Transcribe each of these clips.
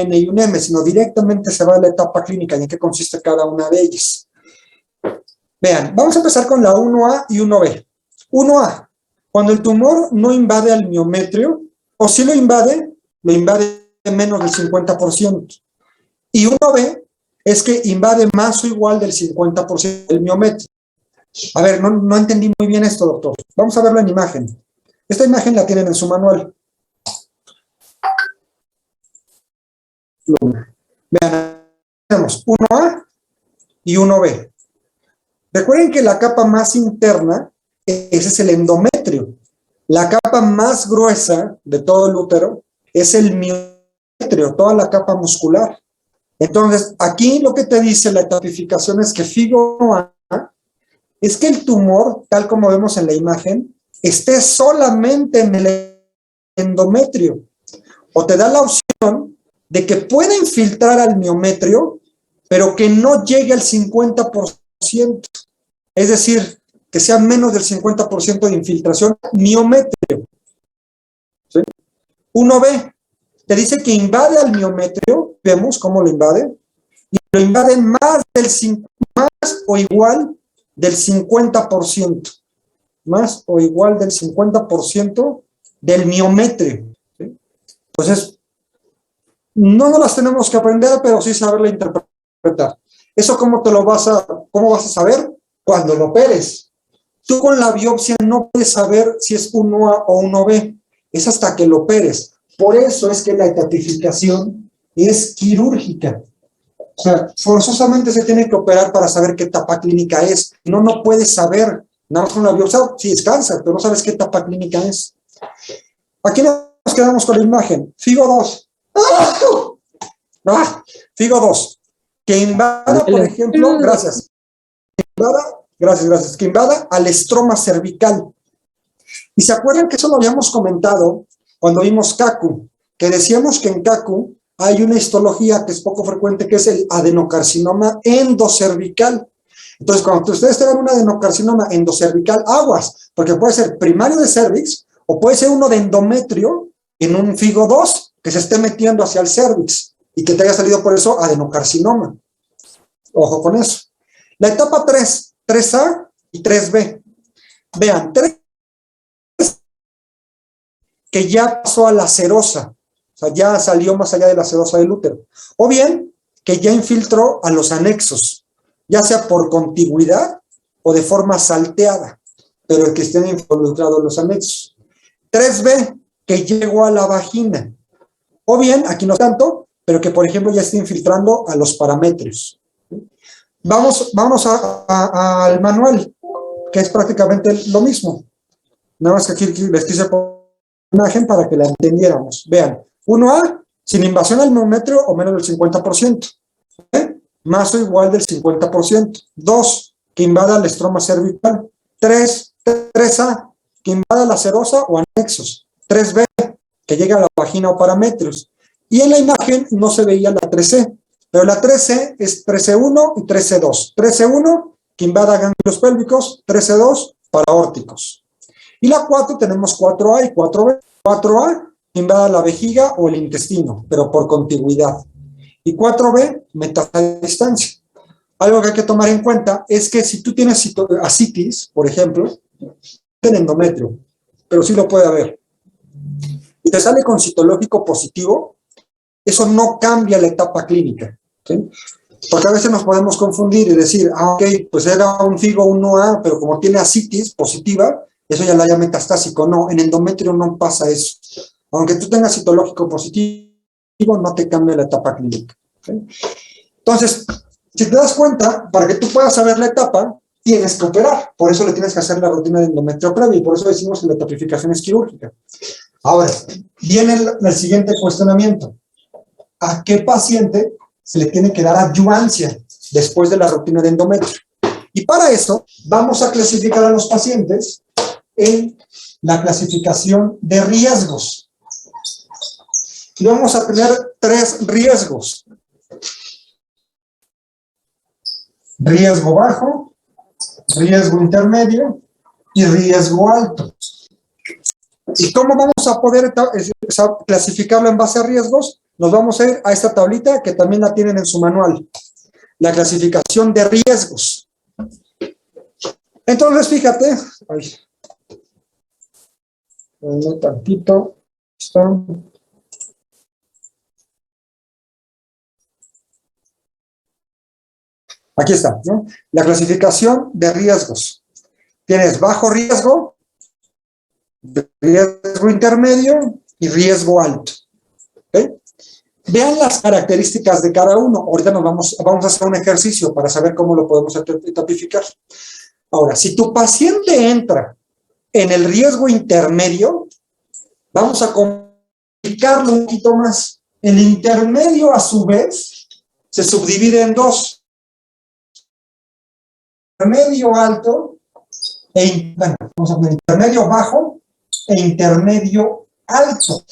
N y un M, sino directamente se va a la etapa clínica y en qué consiste cada una de ellas. Vean, vamos a empezar con la 1A y 1B. 1A, cuando el tumor no invade al miometrio, o si lo invade menos del 50%. Y 1B es que invade más o igual del 50% del miometrio. A ver, no entendí muy bien esto, doctor. Vamos a verlo en imagen. Esta imagen la tienen en su manual. Vean, tenemos 1A y 1B. Recuerden que la capa más interna, ese es el endometrio. La capa más gruesa de todo el útero es el miometrio, toda la capa muscular. Entonces, aquí lo que te dice la etapificación es que FIGO 1A es que el tumor, tal como vemos en la imagen, esté solamente en el endometrio. O te da la opción de que pueda infiltrar al miometrio, pero que no llegue al 50%. Es decir, que sea menos del 50% de infiltración miometrio. ¿Sí? 1B te dice que invade al miometrio, vemos cómo lo invade, y lo invade más o igual del 50%. Más o igual del 50% del miometrio. ¿Sí? Entonces, no nos las tenemos que aprender, pero sí saberla interpretar. ¿Eso cómo vas a saber? Cuando lo operes. Tú con la biopsia no puedes saber si es 1A o 1B. Es hasta que lo operes. Por eso es que la etapificación es quirúrgica. O sea, forzosamente se tiene que operar para saber qué etapa clínica es. No puedes saber. Nada más con la biopsia, sí es cáncer, pero no sabes qué etapa clínica es. Aquí nos quedamos con la imagen. FIGO 2. FIGO 2. Que invada, por ejemplo, gracias. Que invada al estroma cervical. Y se acuerdan que eso lo habíamos comentado cuando vimos CACU, que decíamos que en CACU hay una histología que es poco frecuente, que es el adenocarcinoma endocervical. Entonces, cuando ustedes tengan un adenocarcinoma endocervical, aguas, porque puede ser primario de cervix o puede ser uno de endometrio en un FIGO 2 que se esté metiendo hacia el cervix y que te haya salido por eso adenocarcinoma. Ojo con eso. La etapa 3, 3A y 3B. Vean, 3 que ya pasó a la serosa, o sea, ya salió más allá de la serosa del útero. O bien, que ya infiltró a los anexos, ya sea por contigüidad o de forma salteada, pero el que estén involucrados los anexos. 3B, que llegó a la vagina. O bien, aquí no tanto, pero que por ejemplo ya está infiltrando a los paramétrios. Vamos al manual, que es prácticamente lo mismo. Nada más que aquí les quise poner una imagen para que la entendiéramos. Vean, 1A, sin invasión al miometrio o menos del 50%. Más o igual del 50%. 2, que invada el estroma cervical. 3A, que invada la serosa o anexos. 3B, que llega a la vagina o paramétrios. Y en la imagen no se veía la 3C, pero la 3C es 13-1 y 13-2. 13-1, que invada ganglios pélvicos. 13-2, paraórticos. Y la 4 tenemos 4A y 4B. 4A, que invada la vejiga o el intestino, pero por contigüidad. Y 4B, metástasis a distancia. Algo que hay que tomar en cuenta es que si tú tienes ascitis, por ejemplo, en endometrio, pero sí lo puede haber, y te sale con citológico positivo, eso no cambia la etapa clínica. ¿Sí? Porque a veces nos podemos confundir y decir, ok, pues era un FIGO 1A, pero como tiene ascitis positiva, eso ya la llama metastásico. No, en endometrio no pasa eso. Aunque tú tengas citológico positivo, no te cambia la etapa clínica. ¿Sí? Entonces, si te das cuenta, para que tú puedas saber la etapa, tienes que operar. Por eso le tienes que hacer la rutina de endometrio previa y por eso decimos que la etapificación es quirúrgica. Ahora, viene el siguiente cuestionamiento. ¿A qué paciente se le tiene que dar adyuvancia después de la rutina de endometrio? Y para eso, vamos a clasificar a los pacientes en la clasificación de riesgos. Y vamos a tener 3 riesgos. Riesgo bajo, riesgo intermedio y riesgo alto. ¿Y cómo vamos a poder clasificarlo en base a riesgos? nos vamos a ir a esta tablita que también la tienen en su manual. La clasificación de riesgos. Entonces, fíjate. Ay, un tantito. Está. Aquí está, ¿no? La clasificación de riesgos. Tienes bajo riesgo, riesgo intermedio y riesgo alto. ¿Okay? Vean las características de cada uno. Ahorita vamos a hacer un ejercicio para saber cómo lo podemos etapificar. Ahora, si tu paciente entra en el riesgo intermedio, vamos a complicarlo un poquito más. El intermedio, a su vez, se subdivide en dos. Intermedio alto vamos a poner intermedio bajo e intermedio alto.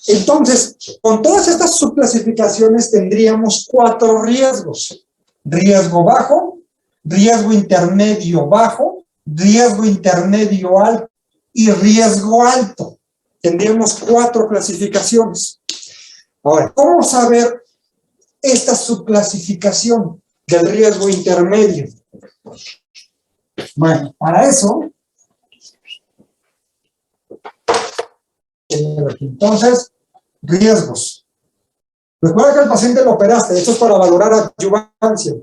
Entonces, con todas estas subclasificaciones tendríamos 4 riesgos. Riesgo bajo, riesgo intermedio bajo, riesgo intermedio alto y riesgo alto. Tendríamos 4 clasificaciones. Ahora, ¿cómo saber esta subclasificación del riesgo intermedio? Bueno, para eso, entonces, riesgos. Recuerda que al paciente lo operaste, esto es para valorar adyuvancia.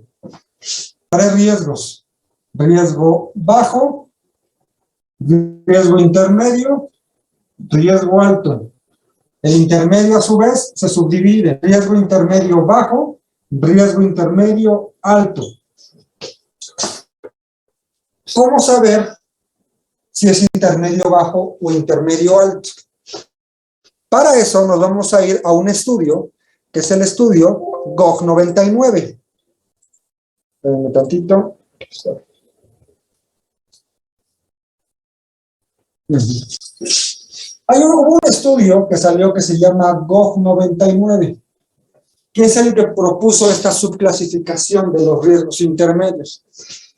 Para riesgos. Riesgo bajo, riesgo intermedio, riesgo alto. El intermedio, a su vez, se subdivide. Riesgo intermedio bajo, riesgo intermedio alto. ¿Cómo saber si es intermedio bajo o intermedio alto? Para eso nos vamos a ir a un estudio, que es el estudio GOG 99. Un tantito. Hay un estudio que salió que se llama GOG 99, que es el que propuso esta subclasificación de los riesgos intermedios.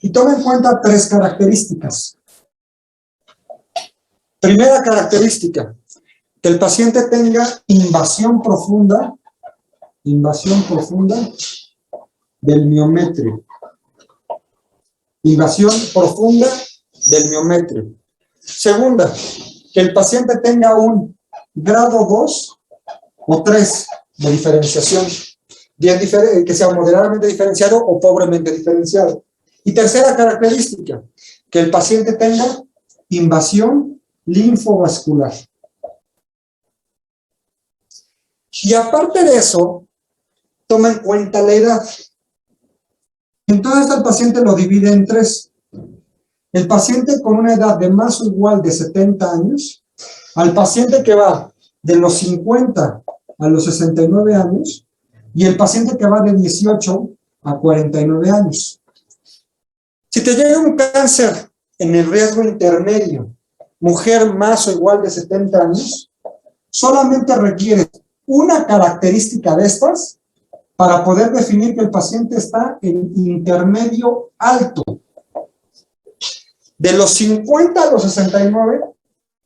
Y toma en cuenta 3 características. Primera característica, que el paciente tenga invasión profunda del miometrio. Invasión profunda del miometrio. Segunda, que el paciente tenga un grado 2 o 3 de diferenciación, que sea moderadamente diferenciado o pobremente diferenciado. Y tercera característica, que el paciente tenga invasión linfovascular. Y aparte de eso, toma en cuenta la edad. Entonces el paciente lo divide en 3. El paciente con una edad de más o igual de 70 años, al paciente que va de los 50 a los 69 años, y el paciente que va de 18 a 49 años. Si te llega un cáncer en el riesgo intermedio, mujer más o igual de 70 años, solamente requiere una característica de estas para poder definir que el paciente está en intermedio alto. De los 50 a los 69,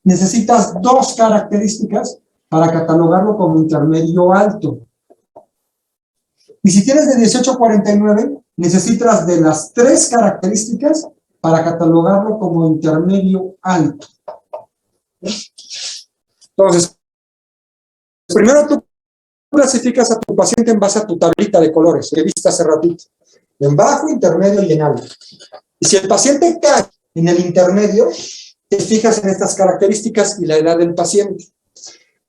necesitas 2 características para catalogarlo como intermedio alto. Y si tienes de 18 a 49, necesitas de las 3 características para catalogarlo como intermedio alto. Entonces, primero tú clasificas a tu paciente en base a tu tablita de colores que viste hace ratito. En bajo, intermedio y en alto. Y si el paciente cae en el intermedio, te fijas en estas características y la edad del paciente.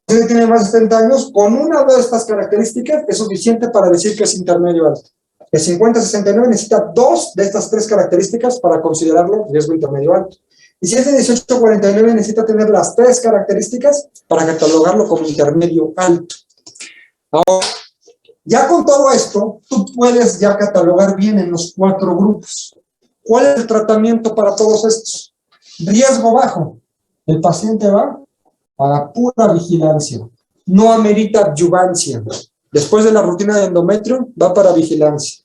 Si tiene más de 70 años, con una de estas características es suficiente para decir que es intermedio alto. De 50 a 69 necesita 2 de estas 3 características para considerarlo riesgo intermedio alto. Y si es de 18 a 49 necesita tener las 3 características para catalogarlo como intermedio alto. Ahora, ya con todo esto, tú puedes ya catalogar bien en los 4 grupos. ¿Cuál es el tratamiento para todos estos? Riesgo bajo. El paciente va para pura vigilancia. No amerita adyuvancia. Después de la rutina de endometrio, va para vigilancia.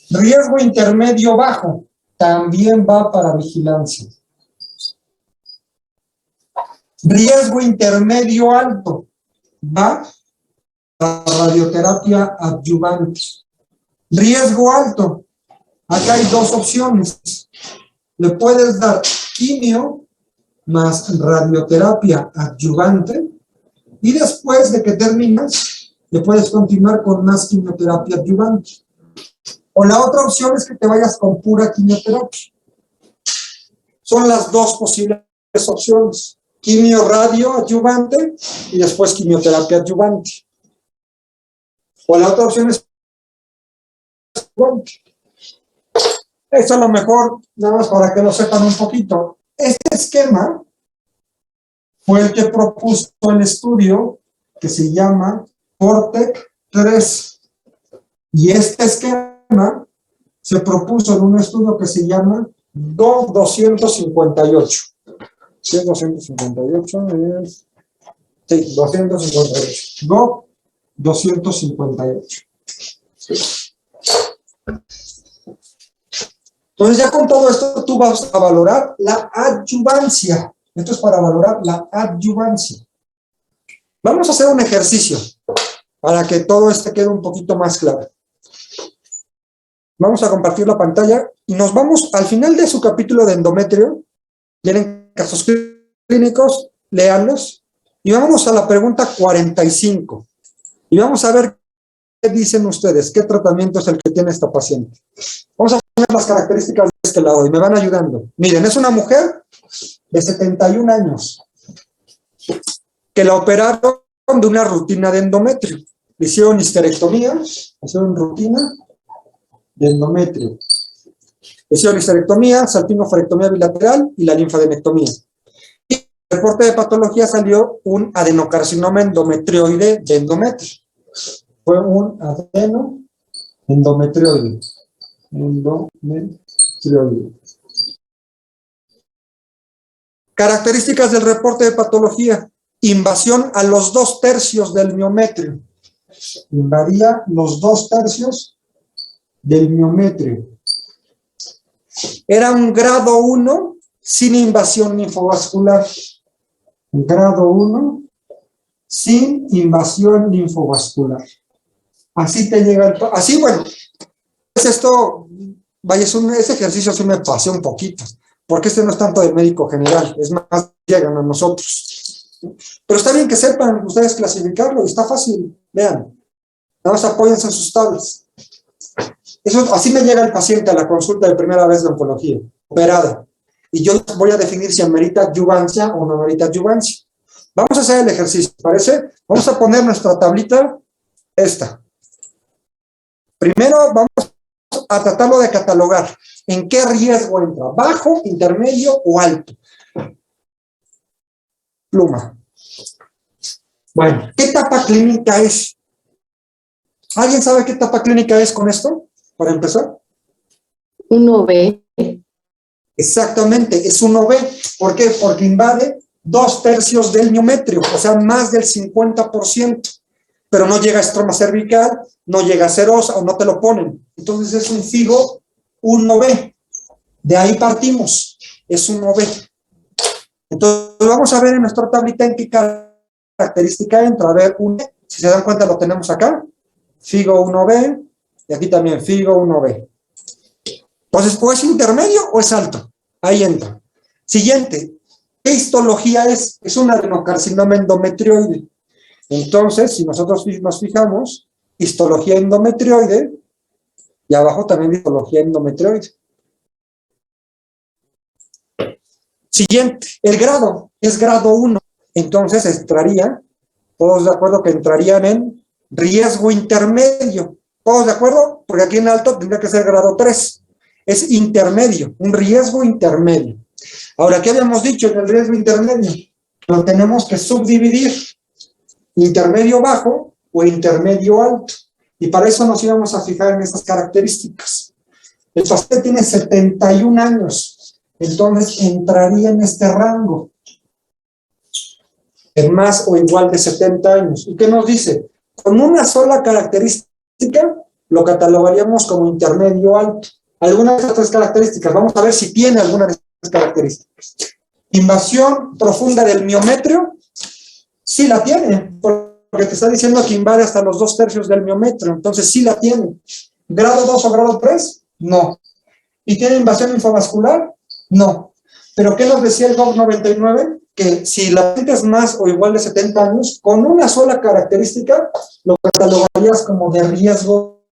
Riesgo intermedio bajo. También va para vigilancia. Riesgo intermedio alto. Va radioterapia adyuvante. Riesgo alto. Acá hay dos opciones. Le puedes dar quimio más radioterapia adyuvante y después de que terminas, le puedes continuar con más quimioterapia adyuvante. O la otra opción es que te vayas con pura quimioterapia. Son las dos posibles opciones. Quimio radio adyuvante y después quimioterapia adyuvante. O la otra opción es adyuvante. Esto a lo mejor, nada más para que lo sepan un poquito. Este esquema fue el que propuso el estudio que se llama Portec 3. Y este esquema se propuso en un estudio que se llama GOV 258. ¿Qué es 258? Sí, 258. GOV 258. Entonces, ya con todo esto, tú vas a valorar la adyuvancia. Esto es para valorar la adyuvancia. Vamos a hacer un ejercicio para que todo esto quede un poquito más claro. Vamos a compartir la pantalla y nos vamos al final de su capítulo de endometrio. Tienen casos clínicos, léanlos. Y vámonos a la pregunta 45. Y vamos a ver qué dicen ustedes, qué tratamiento es el que tiene esta paciente. Vamos a poner las características de este lado y me van ayudando. Miren, es una mujer de 71 años que la operaron de una rutina de endometrio. Le hicieron histerectomía, hicieron rutina de endometrio. Le hicieron histerectomía, salpingofarectomía bilateral y la linfadenectomía. Y en el reporte de patología salió un adenocarcinoma endometrioide de endometrio. Fue un adenoendometrioide. Endometrioide. Características del reporte de patología. Invasión a los 2/3 del miometrio. Invadía los 2/3 del miometrio. Era un grado 1 sin invasión linfovascular. Grado 1 sin invasión linfovascular. Así te llega el... Así, bueno, es esto, vaya, ese ejercicio sí me pasé un poquito, porque este no es tanto de médico general, es más, llegan a nosotros. Pero está bien que sepan ustedes clasificarlo, y está fácil, vean. Nada más apóyense en sus tablas. Eso, así me llega el paciente a la consulta de primera vez de oncología, operada. Y yo voy a definir si amerita adyuvancia o no amerita adyuvancia. Vamos a hacer el ejercicio, ¿parece? Vamos a poner nuestra tablita, esta. Primero vamos a tratarlo de catalogar. ¿En qué riesgo entra? ¿Bajo, intermedio o alto? Pluma. Bueno, ¿qué etapa clínica es? ¿Alguien sabe qué etapa clínica es con esto? Para empezar. 1B. Exactamente, es 1B. ¿Por qué? Porque invade 2/3 del miometrio, o sea, más del 50%. Pero no llega a estroma cervical, no llega a serosa o no te lo ponen. Entonces es un FIGO 1B. De ahí partimos, es 1B. Entonces vamos a ver en nuestra tablita en qué característica entra. A ver, si se dan cuenta lo tenemos acá. FIGO 1B y aquí también FIGO 1B. Entonces, ¿o es intermedio o es alto? Ahí entra. Siguiente, ¿qué histología es? Es un adenocarcinoma endometrioide. Entonces, si nosotros nos fijamos, histología endometrioide, y abajo también histología endometrioide. Siguiente, el grado, es grado 1. Entonces, entraría, todos de acuerdo que entrarían en riesgo intermedio. ¿Todos de acuerdo? Porque aquí en alto tendría que ser grado 3. Es intermedio, un riesgo intermedio. Ahora, ¿qué habíamos dicho en el riesgo intermedio? Lo tenemos que subdividir. Intermedio bajo o intermedio alto. Y para eso nos íbamos a fijar en esas características. El paciente tiene 71 años, entonces entraría en este rango. En más o igual de 70 años. ¿Y qué nos dice? Con una sola característica lo catalogaríamos como intermedio alto. Algunas de estas tres características, vamos a ver si tiene alguna de estas características. Invasión profunda del miometrio, sí la tiene, porque porque te está diciendo que invade hasta los 2/3 del miometrio, entonces sí la tiene. ¿Grado 2 o grado 3? No. ¿Y tiene invasión linfovascular? No. ¿Pero qué nos decía el GOV 99? Que si la paciente es más o igual de 70 años, con una sola característica, lo catalogarías como de riesgo.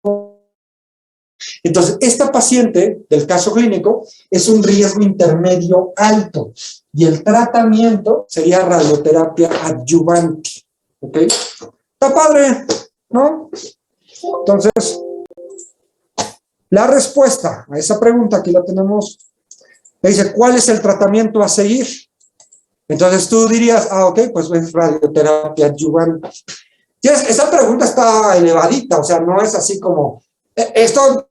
Entonces, esta paciente del caso clínico es un riesgo intermedio alto y el tratamiento sería radioterapia adyuvante. ¿Ok? Está padre, ¿no? Entonces, la respuesta a esa pregunta, aquí la tenemos, le dice, ¿cuál es el tratamiento a seguir? Entonces tú dirías, ok, pues es radioterapia adyuvante. Esa pregunta está elevadita, o sea, no es así como, esto,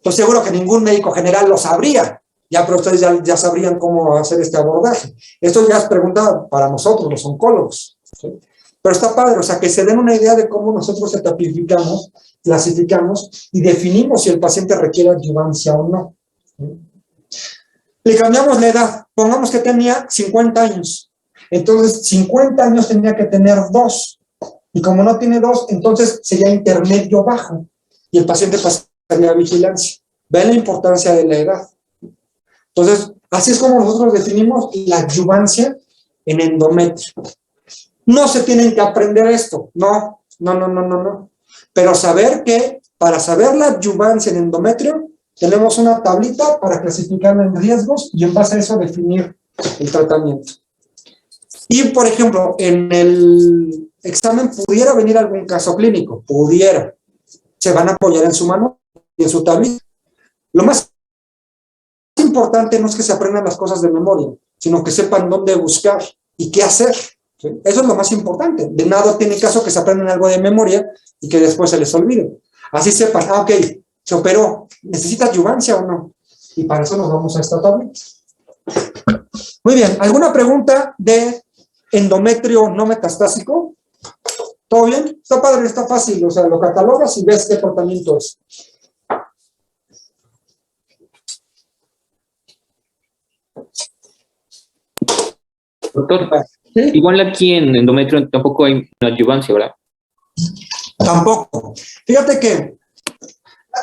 pues seguro que ningún médico general lo sabría, ya, pero ustedes ya sabrían cómo hacer este abordaje. Esto ya es pregunta para nosotros, los oncólogos, ¿sí? Pero está padre, o sea, que se den una idea de cómo nosotros etapificamos, clasificamos y definimos si el paciente requiere adyuvancia o no. Le cambiamos la edad, pongamos que tenía 50 años. Entonces, 50 años tendría que tener 2. Y como no tiene 2, entonces sería intermedio bajo. Y el paciente pasaría a vigilancia. ¿Ven la importancia de la edad? Entonces, así es como nosotros definimos la adyuvancia en endometrio. No se tienen que aprender esto. No. Pero saber que, para saber la adyuvancia en endometrio, tenemos una tablita para clasificarla en riesgos y en base a eso definir el tratamiento. Y, por ejemplo, en el examen pudiera venir algún caso clínico, pudiera. Se van a apoyar en su mano y en su tablita. Lo más importante no es que se aprendan las cosas de memoria, sino que sepan dónde buscar y qué hacer. ¿Sí? Eso es lo más importante. De nada tiene caso que se aprendan algo de memoria y que después se les olvide. Así sepan, ok, se operó, ¿necesita adyuvancia o no? Y para eso nos vamos a esta tablita. Muy bien, ¿alguna pregunta de endometrio no metastásico? ¿Todo bien? Está padre, está fácil, o sea, lo catalogas y ves qué tratamiento es. Doctor, ¿Sí? igual aquí en endometrio tampoco hay una adyuvancia, ¿verdad? Tampoco. Fíjate que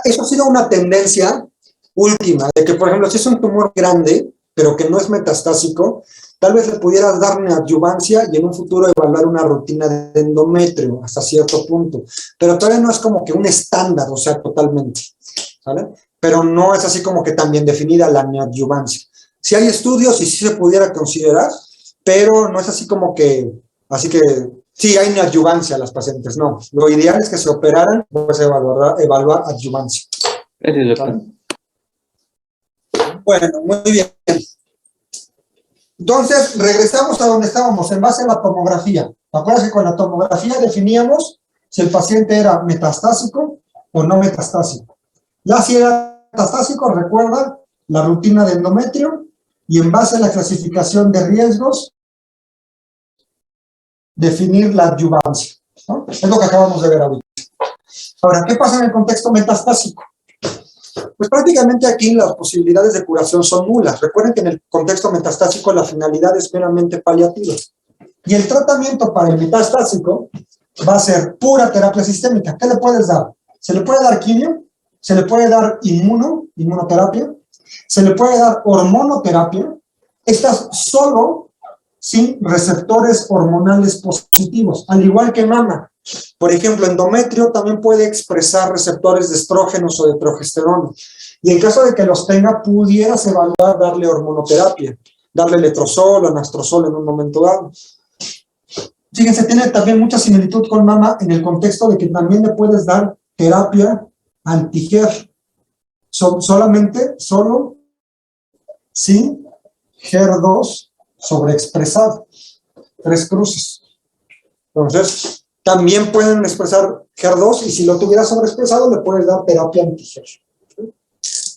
eso ha sido una tendencia última, de que, por ejemplo, si es un tumor grande, pero que no es metastásico, tal vez le pudieras dar una adyuvancia y en un futuro evaluar una rutina de endometrio hasta cierto punto. Pero todavía no es como que un estándar, o sea, totalmente. ¿Vale? Pero no es así como que tan bien definida la neoadyuvancia. Sí hay estudios y sí se pudiera considerar, pero no es así como que, así que sí hay neoadyuvancia a las pacientes, no. Lo ideal es que se operaran, pues evaluar adyuvancia. Gracias, doctor. ¿Vale? Bueno, muy bien. Entonces, regresamos a donde estábamos, en base a la tomografía. ¿Te acuerdas que con la tomografía definíamos si el paciente era metastásico o no metastásico? Ya si era metastásico, recuerda la rutina de endometrio y en base a la clasificación de riesgos, definir la adyuvancia, ¿no? Es lo que acabamos de ver ahorita. Ahora, ¿qué pasa en el contexto metastásico? Pues prácticamente aquí las posibilidades de curación son nulas. Recuerden que en el contexto metastásico la finalidad es meramente paliativa. Y el tratamiento para el metastásico va a ser pura terapia sistémica. ¿Qué le puedes dar? Se le puede dar quimio, se le puede dar inmunoterapia, se le puede dar hormonoterapia. Estas solo sin receptores hormonales positivos, al igual que mama. Por ejemplo, endometrio también puede expresar receptores de estrógenos o de progesterona. Y en caso de que los tenga, pudieras evaluar darle hormonoterapia, darle letrozol o anastrozol en un momento dado. Fíjense, tiene también mucha similitud con mama en el contexto de que también le puedes dar terapia anti-HER. Solo sin HER2 sobreexpresado. 3 cruces. Entonces, también pueden expresar HER2 y si lo tuviera sobreexpresado le puedes dar terapia anti-HER.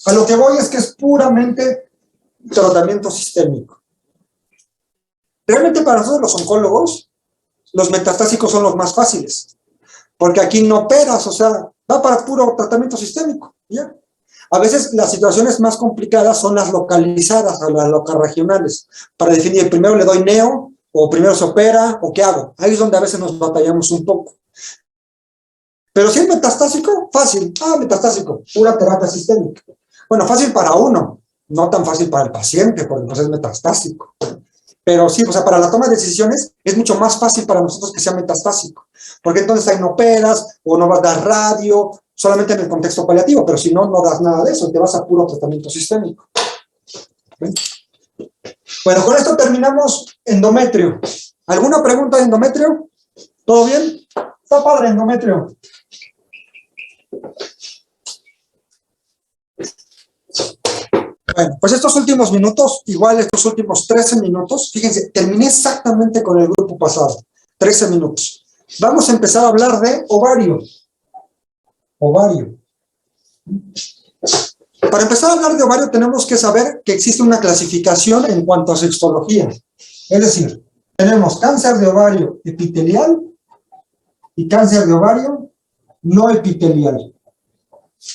A lo que voy es que es puramente tratamiento sistémico. Realmente para nosotros los oncólogos, los metastásicos son los más fáciles, porque aquí no operas, o sea, va para puro tratamiento sistémico, ¿ya? A veces las situaciones más complicadas son las localizadas o las locarregionales. Para definir, primero le doy neo, ¿O primero se opera? ¿O qué hago? Ahí es donde a veces nos batallamos un poco. Pero si es metastásico, fácil. Metastásico, pura terapia sistémica. Bueno, fácil para uno, no tan fácil para el paciente, porque pues es metastásico. Pero sí, o sea, para la toma de decisiones es mucho más fácil para nosotros que sea metastásico. Porque entonces ahí no operas, o no vas a dar radio, solamente en el contexto paliativo, pero si no, no das nada de eso, te vas a puro tratamiento sistémico. ¿Ven? Bueno, con esto terminamos endometrio. ¿Alguna pregunta de endometrio? ¿Todo bien? Está padre endometrio. Bueno, pues estos últimos minutos, igual estos últimos 13 minutos, fíjense, terminé exactamente con el grupo pasado, 13 minutos. Vamos a empezar a hablar de ovario. Ovario. Para empezar a hablar de ovario tenemos que saber que existe una clasificación en cuanto a sexología. Es decir, tenemos cáncer de ovario epitelial y cáncer de ovario no epitelial.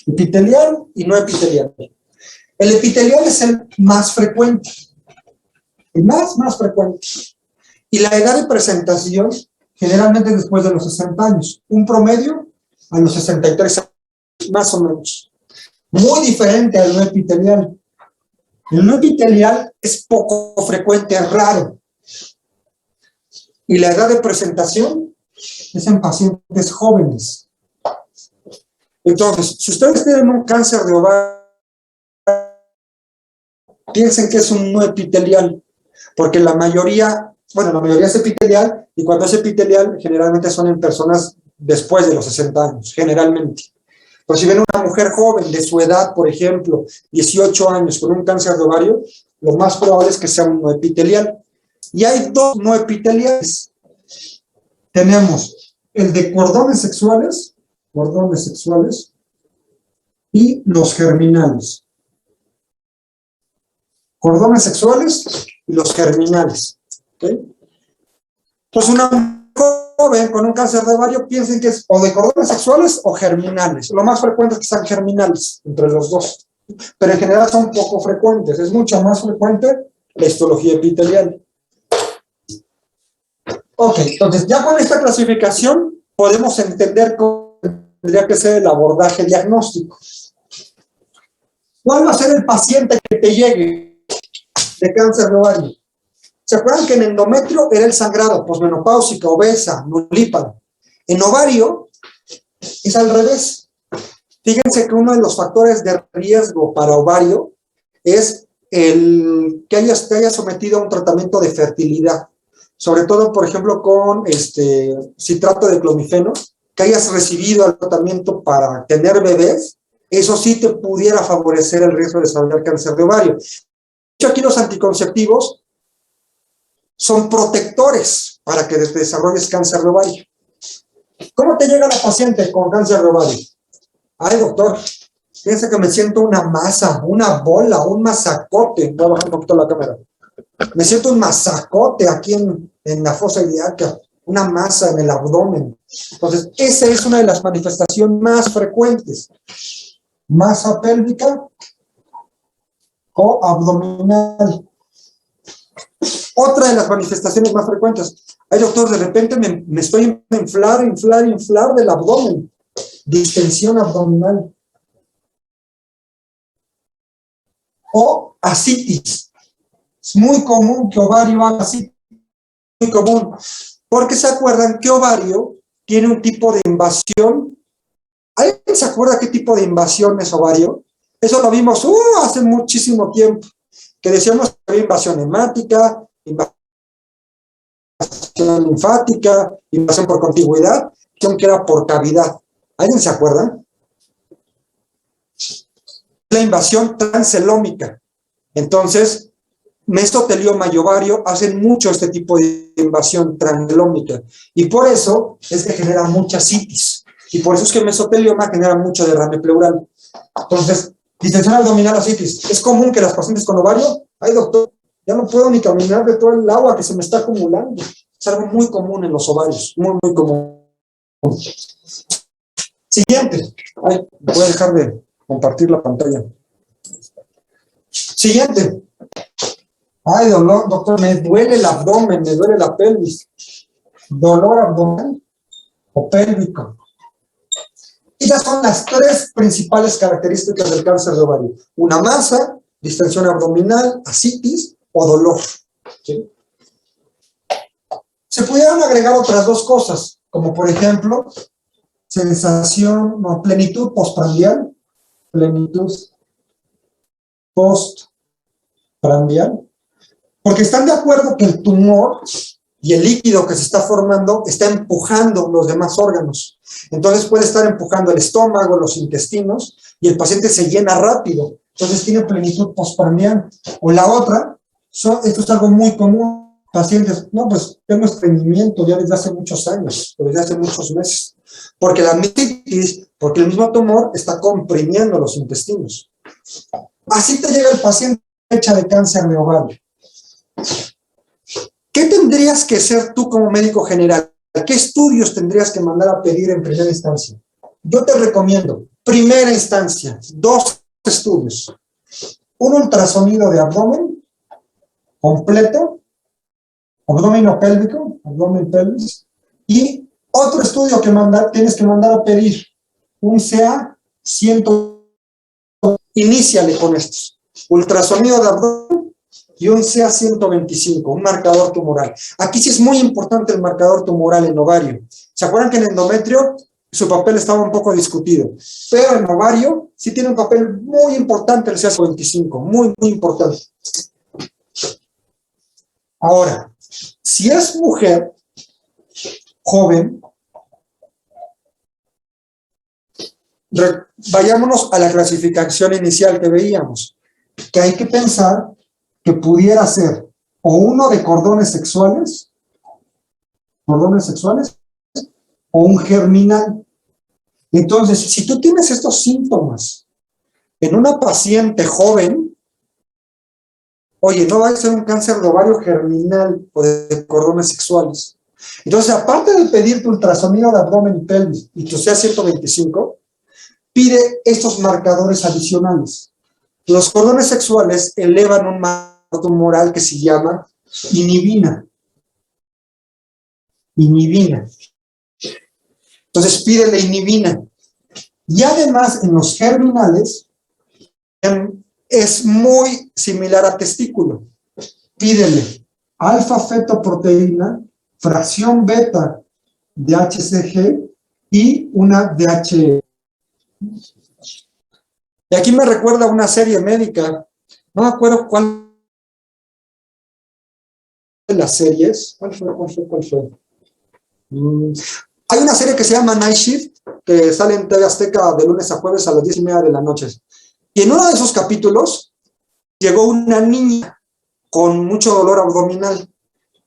Epitelial y no epitelial. El epitelial es el más frecuente. El más frecuente. Y la edad de presentación generalmente después de los 60 años. Un promedio a los 63 años, más o menos. Muy diferente al no epitelial. El no epitelial es poco frecuente, es raro. Y la edad de presentación es en pacientes jóvenes. Entonces, si ustedes tienen un cáncer de ovario, piensen que es un no epitelial, porque la mayoría es epitelial, y cuando es epitelial, generalmente son en personas después de los 60 años, generalmente. Pero si ven una mujer joven de su edad, por ejemplo, 18 años, con un cáncer de ovario, lo más probable es que sea un no epitelial. Y hay dos no epiteliales. Tenemos el de cordones sexuales, y los germinales. Cordones sexuales y los germinales. ¿Okay? Pues una joven con un cáncer de ovario, piensen que es o de cordones sexuales o germinales. Lo más frecuente es que sean germinales, entre los dos. Pero en general son poco frecuentes. Es mucho más frecuente la histología epitelial. Ok, entonces ya con esta clasificación podemos entender cómo tendría que ser el abordaje diagnóstico. ¿Cuál va a ser el paciente que te llegue de cáncer de ovario? ¿Se acuerdan que en endometrio era el sangrado, posmenopáusica, obesa, nulípara? En ovario es al revés. Fíjense que uno de los factores de riesgo para ovario es el que haya sometido a un tratamiento de fertilidad. Sobre todo, por ejemplo, con citrato de clomifeno, que hayas recibido el tratamiento para tener bebés, eso sí te pudiera favorecer el riesgo de desarrollar cáncer de ovario. De hecho, aquí los anticonceptivos son protectores para que desarrolles cáncer de ovario. ¿Cómo te llega la paciente con cáncer de ovario? Ay, doctor, piensa que me siento una masa, una bola, un masacote. Voy a bajar un poquito la cámara. Me siento un masacote aquí en la fosa ilíaca, una masa en el abdomen. Entonces, esa es una de las manifestaciones más frecuentes. Masa pélvica o abdominal. Otra de las manifestaciones más frecuentes. Ay, doctor, de repente me estoy inflar del abdomen. Distensión abdominal. O ascitis. Es muy común que ovario haga ascitis. Muy común. Porque se acuerdan que ovario tiene un tipo de invasión. ¿Alguien se acuerda qué tipo de invasión es ovario? Eso lo vimos hace muchísimo tiempo. Que decíamos que había invasión hemática, invasión linfática, invasión por contigüidad, que era por cavidad. ¿Alguien se acuerda? La invasión transcelómica. Entonces, mesotelioma y ovario hacen mucho este tipo de invasión transcelómica. Y por eso es que genera mucha citis. Y por eso es que el mesotelioma genera mucho derrame pleural. Entonces, distensión abdominal o citis. Es común que las pacientes con ovario, ay doctor, ya no puedo ni caminar de todo el agua que se me está acumulando. Es algo muy común en los ovarios, muy, muy común. Siguiente. Ay, voy a dejar de compartir la pantalla. Siguiente. Ay, dolor, doctor, me duele el abdomen, me duele la pelvis. Dolor abdominal o pélvico. Esas son las tres principales características del cáncer de ovario. Una masa, distensión abdominal, ascitis o dolor. ¿Sí? Se pudieran agregar otras dos cosas, como por ejemplo, sensación, no, plenitud postprandial, plenitud postprandial, porque están de acuerdo que el tumor y el líquido que se está formando está empujando los demás órganos. Entonces puede estar empujando el estómago, los intestinos, y el paciente se llena rápido. Entonces tiene plenitud postprandial. O la otra, esto es algo muy común, pacientes, no, pues tengo estreñimiento ya desde hace muchos años, o desde hace muchos meses, porque la metitis, porque el mismo tumor está comprimiendo los intestinos. Así te llega el paciente hecha de cáncer de ovario. ¿Qué tendrías que hacer tú como médico general? ¿Qué estudios tendrías que mandar a pedir en primera instancia? Yo te recomiendo, primera instancia, 2 estudios. Un ultrasonido de abdomen completo, abdomen pélvico, abdomen pelvis, y otro estudio que tienes que mandar a pedir, un CA 100. Iníciale con estos. Ultrasonido de abdomen y un CA 125, un marcador tumoral. Aquí sí es muy importante el marcador tumoral en ovario. ¿Se acuerdan que en endometrio su papel estaba un poco discutido? Pero en ovario sí tiene un papel muy importante el CA 125, muy, muy importante. Ahora, si es mujer joven, vayámonos a la clasificación inicial que veíamos, que hay que pensar que pudiera ser o uno de cordones sexuales, o un germinal. Entonces, si tú tienes estos síntomas en una paciente joven, oye, no va a ser un cáncer de ovario germinal o de cordones sexuales. Entonces, aparte de pedir tu ultrasonido de abdomen y pelvis y tu CA 125, pide estos marcadores adicionales. Los cordones sexuales elevan un marcador tumoral que se llama inhibina. Inhibina. Entonces pídele inhibina. Y además en los germinales es muy similar a testículo. Pídele alfa-fetoproteína, fracción beta de HCG y una DHE. Y aquí me recuerda una serie médica, no me acuerdo cuál de las series, ¿cuál fue? Hay una serie que se llama Night Shift, que sale en TV Azteca de lunes a jueves a las 10:30 de la noche. Y en uno de esos capítulos llegó una niña con mucho dolor abdominal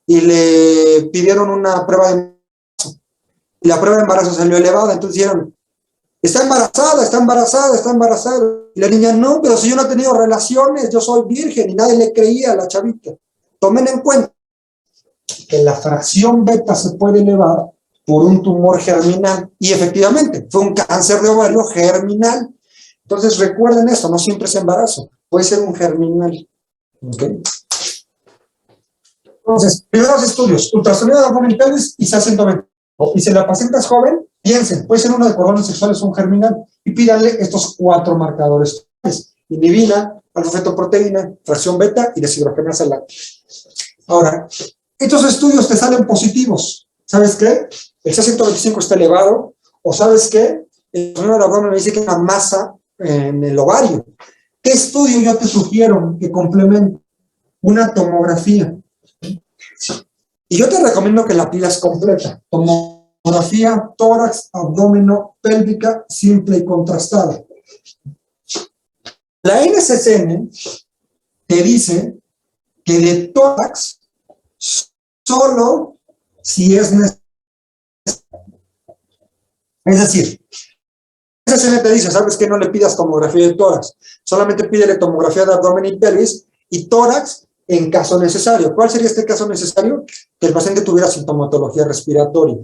y le pidieron una prueba de embarazo. Y la prueba de embarazo salió elevada, entonces dijeron, está embarazada. Y la niña, no, pero si yo no he tenido relaciones, yo soy virgen, y nadie le creía a la chavita. Tomen en cuenta que la fracción beta se puede elevar por un tumor germinal. Y efectivamente, fue un cáncer de ovario germinal. Entonces recuerden esto, no siempre es embarazo, puede ser un germinal. ¿Okay? Entonces, primeros estudios, ultrasonido de abdomen y pelvis y CA 120. Y si la paciente es joven, piensen, puede ser uno de cordones sexuales o un germinal, y pídanle estos 4 marcadores: inhibina, alfa-fetoproteína, fracción beta y deshidrogenasa láctea. Ahora, estos estudios te salen positivos. ¿Sabes qué? El CA 125 está elevado, o ¿sabes qué? El ultrasonido de abdomen me dice que hay una masa en el ovario. ¿Qué estudio yo te sugiero que complemente? Una tomografía. Y yo te recomiendo que la pidas completa. Tomografía, tórax, abdomeno, pélvica, simple y contrastada. La NCCN te dice que de tórax solo si es necesario. Es decir, la NCCN te dice, ¿sabes qué? No le pidas tomografía de tórax. Solamente pídele tomografía de abdomen y pelvis y tórax en caso necesario. ¿Cuál sería este caso necesario? Que el paciente tuviera sintomatología respiratoria.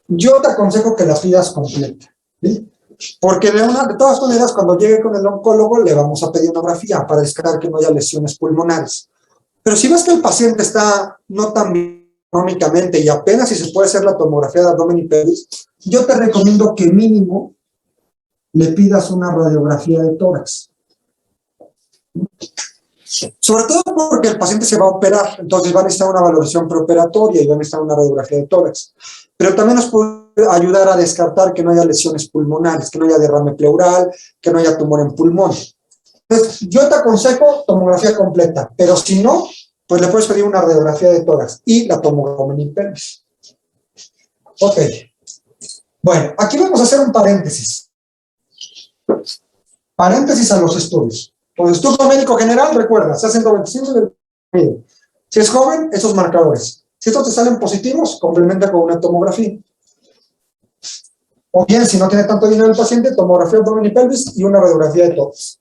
Yo te aconsejo que la pidas completa, ¿sí? Porque de todas maneras, cuando llegue con el oncólogo, le vamos a pedir tomografía para descartar que no haya lesiones pulmonares. Pero si ves que el paciente está no tan bien económicamente y apenas si se puede hacer la tomografía de abdomen y pelvis, yo te recomiendo que mínimo le pidas una radiografía de tórax. Sobre todo porque el paciente se va a operar, entonces va a necesitar una valoración preoperatoria y va a necesitar una radiografía de tórax. Pero también nos puede ayudar a descartar que no haya lesiones pulmonares, que no haya derrame pleural, que no haya tumor en pulmón. Entonces, yo te aconsejo tomografía completa, pero si no, pues le puedes pedir una radiografía de tórax y la tomografía en pelvis. Ok. Bueno, aquí vamos a hacer un paréntesis. Paréntesis a los estudios. Con el estudio médico general, recuerda, se hacen 95 del medio. Si es joven, esos marcadores. Si estos te salen positivos, complementa con una tomografía. O bien, si no tiene tanto dinero el paciente, tomografía abdomen y pelvis y una radiografía de tórax.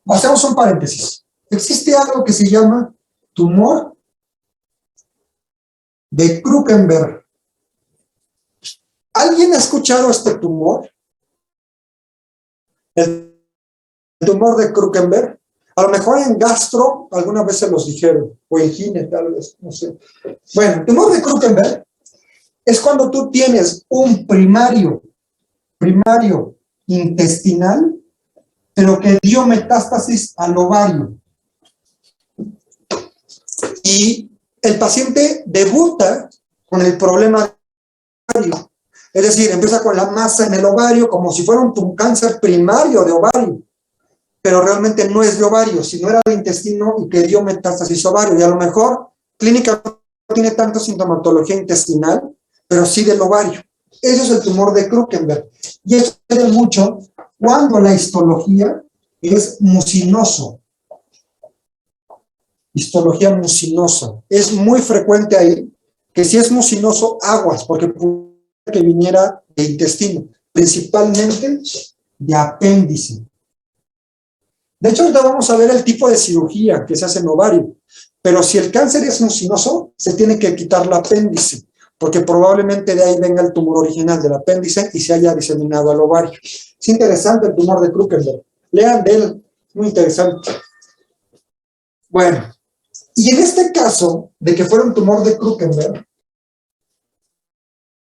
Hacemos un paréntesis. Existe algo que se llama tumor de Krukenberg. ¿Alguien ha escuchado este tumor? El tumor de Krukenberg. A lo mejor en gastro, algunas veces los dijeron, o en gine, tal vez, no sé. Bueno, el tumor de Krukenberg es cuando tú tienes un primario intestinal, pero que dio metástasis al ovario. Y el paciente debuta con el problema del ovario. Es decir, empieza con la masa en el ovario como si fuera un cáncer primario de ovario, pero realmente no es de ovario, sino era de intestino y que dio metástasis ovario. Y a lo mejor clínica no tiene tanto sintomatología intestinal, pero sí del ovario. Eso es el tumor de Krukenberg. Y eso se ve mucho cuando la histología es mucinoso. Histología mucinosa. Es muy frecuente ahí que si es mucinoso, aguas, porque puede que viniera de intestino, principalmente de apéndice. De hecho, ahorita vamos a ver el tipo de cirugía que se hace en ovario, pero si el cáncer es mucinoso, se tiene que quitar el apéndice, porque probablemente de ahí venga el tumor original del apéndice y se haya diseminado al ovario. Es interesante el tumor de Krukenberg. Lean de él, muy interesante. Bueno, y en este caso, de que fuera un tumor de Krukenberg,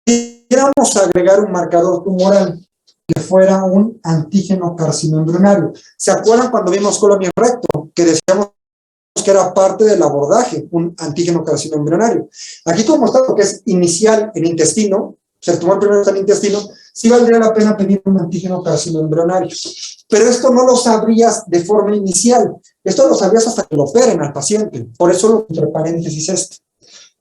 quisiéramos agregar un marcador tumoral que fuera un antígeno carcinoembrionario. ¿Se acuerdan cuando vimos colon recto? Que decíamos que era parte del abordaje, un antígeno carcinoembrionario. Aquí como está lo que es inicial en intestino, o sea, el tumor primero está en intestino, sí valdría la pena pedir un antígeno carcinoembrionario. Pero esto no lo sabrías de forma inicial, esto lo sabrías hasta que lo operen al paciente, por eso lo entre paréntesis este.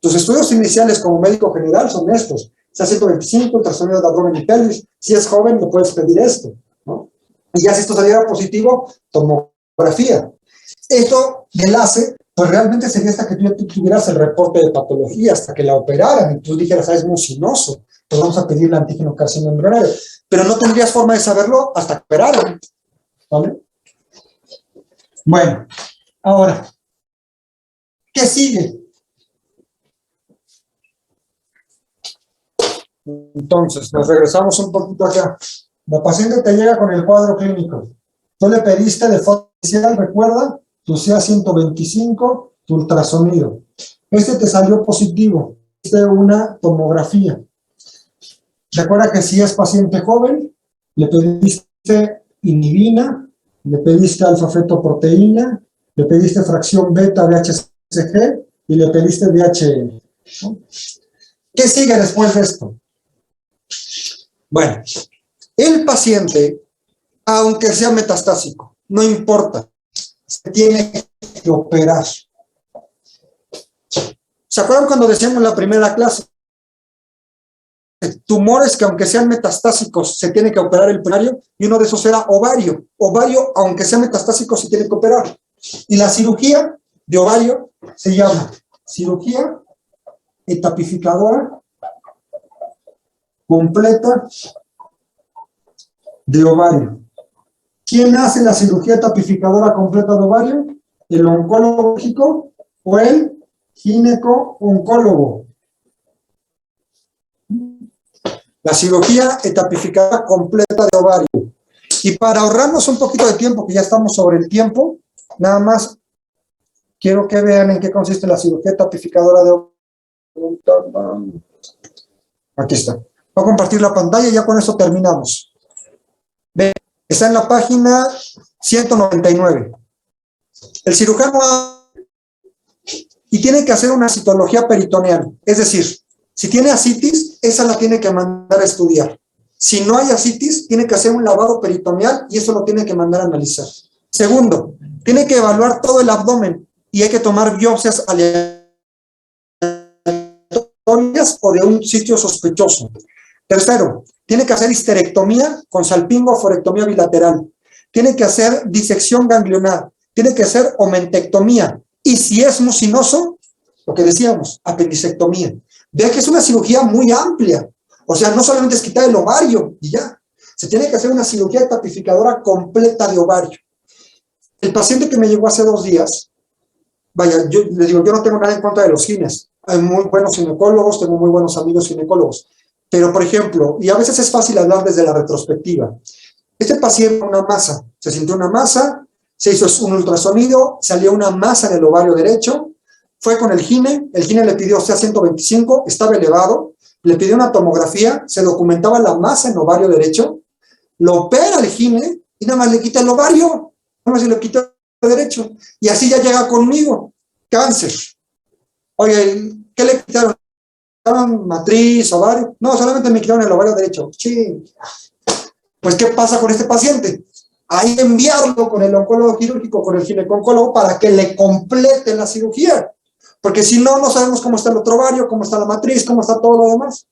Tus estudios iniciales como médico general son estos, sea 125, ultrasonido de abdomen y pelvis, si es joven le puedes pedir esto, ¿no? Y ya si esto saliera positivo, tomografía. Esto del ACE, pues realmente sería hasta que tú tuvieras el reporte de patología, hasta que la operaran y tú dijeras, es mucinoso, pues vamos a pedir el antígeno carcinoembrionario. Pero no tendrías forma de saberlo hasta que operaran, ¿vale? Bueno, ahora, ¿qué sigue? Entonces, nos regresamos un poquito acá. La paciente te llega con el cuadro clínico. Tú le pediste de forma inicial, recuerda, tu CA125, tu ultrasonido. Este te salió positivo. Hiciste una tomografía. Recuerda que si es paciente joven, le pediste inhibina, le pediste alfa-fetoproteína, le pediste fracción beta de HCG y le pediste DHL. ¿Qué sigue después de esto? Bueno, el paciente, aunque sea metastásico, no importa, se tiene que operar. ¿Se acuerdan cuando decíamos en la primera clase? Tumores que aunque sean metastásicos se tiene que operar el primario, y uno de esos era ovario. Ovario, aunque sea metastásico, se tiene que operar. Y la cirugía de ovario se llama cirugía etapificadora completa de ovario. ¿Quién hace la cirugía tapificadora completa de ovario? ¿El oncólogo o el gineco-oncólogo? La cirugía etapificadora completa de ovario. Y para ahorrarnos un poquito de tiempo, que ya estamos sobre el tiempo, nada más quiero que vean en qué consiste la cirugía tapificadora de ovar. Aquí está. Voy a compartir la pantalla y ya con eso terminamos. Ven, está en la página 199. El cirujano y tiene que hacer una citología peritoneal. Es decir, si tiene ascitis, esa la tiene que mandar a estudiar. Si no hay ascitis, tiene que hacer un lavado peritoneal y eso lo tiene que mandar a analizar. Segundo, tiene que evaluar todo el abdomen y hay que tomar biopsias aleatorias o de un sitio sospechoso. Tercero, tiene que hacer histerectomía con salpingo o forectomía bilateral. Tiene que hacer disección ganglionar. Tiene que hacer omentectomía. Y si es mucinoso, lo que decíamos, apendicectomía. Vea que es una cirugía muy amplia. O sea, no solamente es quitar el ovario y ya. Se tiene que hacer una cirugía tapificadora completa de ovario. El paciente que me llegó hace 2 días, vaya, yo le digo, yo no tengo nada en contra de los gines. Hay muy buenos ginecólogos, tengo muy buenos amigos ginecólogos. Pero, por ejemplo, y a veces es fácil hablar desde la retrospectiva. Este paciente una masa, se sintió una masa, se hizo un ultrasonido, salió una masa en el ovario derecho, fue con el gine le pidió CA-125, estaba elevado, le pidió una tomografía, se documentaba la masa en ovario derecho, lo opera el gine y nada más le quita el ovario, nada más se le quita el derecho, y así ya llega conmigo, cáncer. Oye, ¿qué le quitaron? ¿Matriz, ovario? No, solamente me quitaron el ovario derecho. Sí. Pues, ¿qué pasa con este paciente? Hay que enviarlo con el oncólogo quirúrgico, con el gineco-oncólogo, para que le complete la cirugía. Porque si no, no sabemos cómo está el otro ovario, cómo está la matriz, cómo está todo lo demás.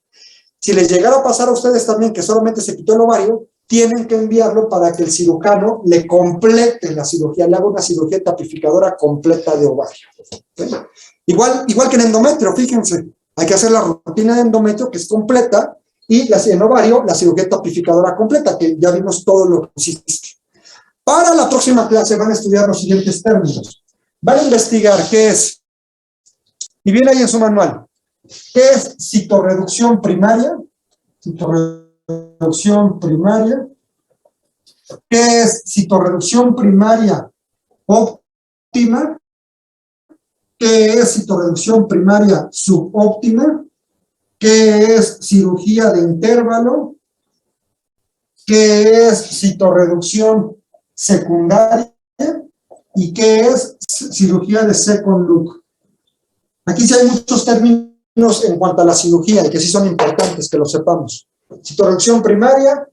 Si les llegara a pasar a ustedes también que solamente se quitó el ovario, tienen que enviarlo para que el cirujano le complete la cirugía, le haga una cirugía tapificadora completa de ovario. ¿Sí? Igual que en endometrio, fíjense, hay que hacer la rutina de endometrio que es completa y en ovario la cirugía tapificadora completa, que ya vimos todo lo que consiste. Para la próxima clase van a estudiar los siguientes términos. Van a investigar qué es, y viene ahí en su manual, qué es citorreducción primaria, qué es citorreducción primaria óptima, qué es citorreducción primaria subóptima, qué es cirugía de intervalo, qué es citorreducción secundaria y qué es cirugía de second look. Aquí sí hay muchos términos en cuanto a la cirugía y que sí son importantes que lo sepamos. Citorreducción primaria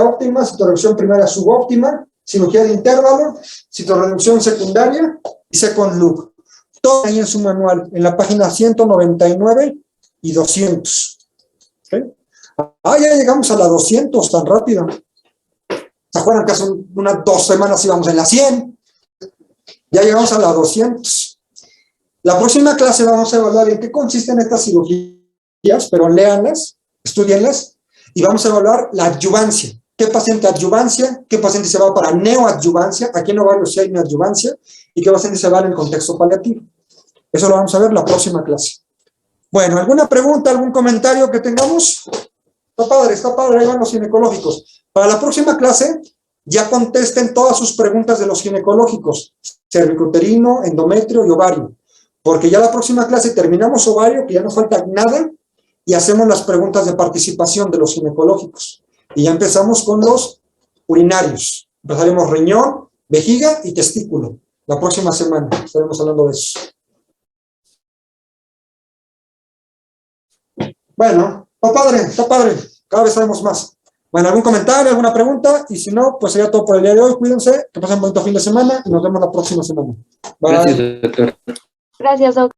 óptima, citorreducción primaria subóptima, cirugía de intervalo, citorreducción secundaria y second look. Todo ahí en su manual, en la página 199 y 200. ¿Okay? Ya llegamos a la 200 tan rápido. ¿Se acuerdan que hace unas 2 semanas íbamos en la 100? Ya llegamos a la 200. La próxima clase vamos a evaluar en qué consisten estas cirugías, pero léanlas, estudienlas, y vamos a evaluar la adyuvancia. ¿Qué paciente adyuvancia? ¿Qué paciente se va para neoadyuvancia? Aquí en ovario sí hay neoadyuvancia. ¿Y qué paciente se va en el contexto paliativo? Eso lo vamos a ver la próxima clase. Bueno, ¿alguna pregunta, algún comentario que tengamos? Está padre, ahí van los ginecológicos. Para la próxima clase, ya contesten todas sus preguntas de los ginecológicos, cervicuterino, endometrio y ovario. Porque ya la próxima clase terminamos ovario, que ya no falta nada, y hacemos las preguntas de participación de los ginecológicos. Y ya empezamos con los urinarios. Empezaremos riñón, vejiga y testículo. La próxima semana estaremos hablando de eso. Bueno, está padre. Cada vez sabemos más. Bueno, ¿algún comentario, alguna pregunta? Y si no, pues sería todo por el día de hoy. Cuídense, que pasen un bonito fin de semana y nos vemos la próxima semana. Bye. Gracias, doctor. Gracias, doctor.